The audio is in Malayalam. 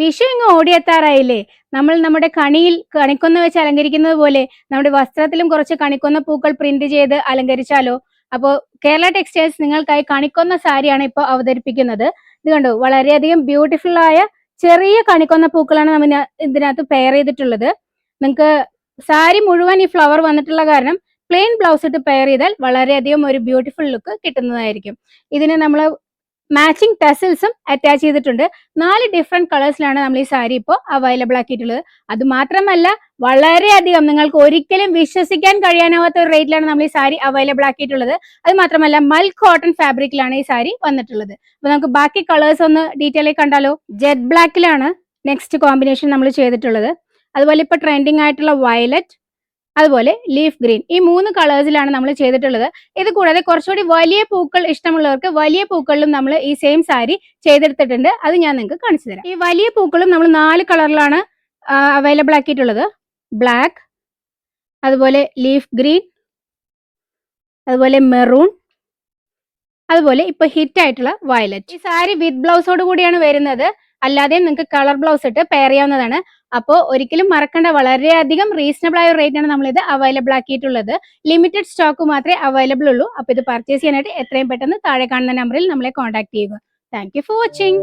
വിഷു ഇങ്ങ് ഓടിയെത്താറായില്ലേ? നമ്മൾ നമ്മുടെ കണിക്കൊന്ന വെച്ച് അലങ്കരിക്കുന്നത് പോലെ നമ്മുടെ വസ്ത്രത്തിലും കുറച്ച് കണിക്കൊന്ന പൂക്കൾ പ്രിന്റ് ചെയ്ത് അലങ്കരിച്ചാലോ? അപ്പോൾ കേരള ടെക്സ്റ്റൈൽസ് നിങ്ങൾക്കായി കണിക്കൊന്ന സാരിയാണ് ഇപ്പോൾ അവതരിപ്പിക്കുന്നത്. ഇത് കണ്ടോ, വളരെയധികം ബ്യൂട്ടിഫുൾ ആയ ചെറിയ കണിക്കൊന്ന പൂക്കളാണ് നമ്മൾ ഇതിനകത്ത് പെയർ ചെയ്തിട്ടുള്ളത്. നിങ്ങൾക്ക് സാരി മുഴുവൻ ഈ ഫ്ലവർ വന്നിട്ടുള്ള കാരണം പ്ലെയിൻ ബ്ലൗസ് ഇട്ട് പെയർ ചെയ്താൽ വളരെയധികം ഒരു ബ്യൂട്ടിഫുൾ ലുക്ക് കിട്ടുന്നതായിരിക്കും. ഇതിന് നമ്മൾ മാച്ചിങ് ടെസിൽസും അറ്റാച്ച് ചെയ്തിട്ടുണ്ട്. 4 ഡിഫറെന്റ് കളേഴ്സിലാണ് നമ്മൾ ഈ സാരി ഇപ്പോൾ അവൈലബിൾ ആക്കിയിട്ടുള്ളത്. അത് മാത്രമല്ല, വളരെയധികം നിങ്ങൾക്ക് ഒരിക്കലും വിശ്വസിക്കാൻ കഴിയാനാവാത്ത ഒരു റേറ്റിലാണ് നമ്മൾ ഈ സാരി അവൈലബിൾ ആക്കിയിട്ടുള്ളത്. അത് മാത്രമല്ല, മൽ കോട്ടൺ ഫാബ്രിക്കിലാണ് ഈ സാരി വന്നിട്ടുള്ളത്. അപ്പൊ നമുക്ക് ബാക്കി കളേഴ്സ് ഒന്ന് ഡീറ്റെയിൽ ആയി കണ്ടാലോ? ജെറ്റ് ബ്ലാക്കിലാണ് നെക്സ്റ്റ് കോമ്പിനേഷൻ നമ്മൾ ചെയ്തിട്ടുള്ളത്. അതുപോലെ ഇപ്പൊ ട്രെൻഡിങ് ആയിട്ടുള്ള വയലറ്റ്, അതുപോലെ ലീഫ് ഗ്രീൻ, ഈ 3 കളേഴ്സിലാണ് നമ്മൾ ചെയ്തിട്ടുള്ളത്. ഇത് കൂടാതെ കുറച്ചുകൂടി വലിയ പൂക്കൾ ഇഷ്ടമുള്ളവർക്ക് വലിയ പൂക്കളിലും നമ്മൾ ഈ സെയിം സാരി ചെയ്തെടുത്തിട്ടുണ്ട്. അത് ഞാൻ നിങ്ങൾക്ക് കാണിച്ചു തരാം. ഈ വലിയ പൂക്കളും നമ്മൾ 4 കളറിലാണ് അവൈലബിൾ ആക്കിയിട്ടുള്ളത്. ബ്ലാക്ക്, അതുപോലെ ലീഫ് ഗ്രീൻ, അതുപോലെ മെറൂൺ, അതുപോലെ ഇപ്പൊ ഹിറ്റ് ആയിട്ടുള്ള വയലറ്റ്. ഈ സാരി വിത്ത് ബ്ലൗസോട് കൂടിയാണ് വരുന്നത്. അല്ലാതെ നിങ്ങൾക്ക് കളർ ബ്ലൗസ് ഇട്ട് പെയർ ചെയ്യാവുന്നതാണ്. അപ്പോൾ ഒരിക്കലും മറക്കേണ്ട, വളരെയധികം റീസണബിൾ ആയ റേറ്റ് ആണ് നമ്മൾ ഇത് അവൈലബിൾ ആക്കിയിട്ടുള്ളത്. ലിമിറ്റഡ് സ്റ്റോക്ക് മാത്രമേ അവൈലബിൾ ഉള്ളൂ. അപ്പോൾ ഇത് പർച്ചേസ് ചെയ്യാനായിട്ട് എത്രയും പെട്ടെന്ന് താഴെ കാണുന്ന നമ്പറിൽ നമ്മളെ കോൺടാക്ട് ചെയ്യുക. Thank you for watching.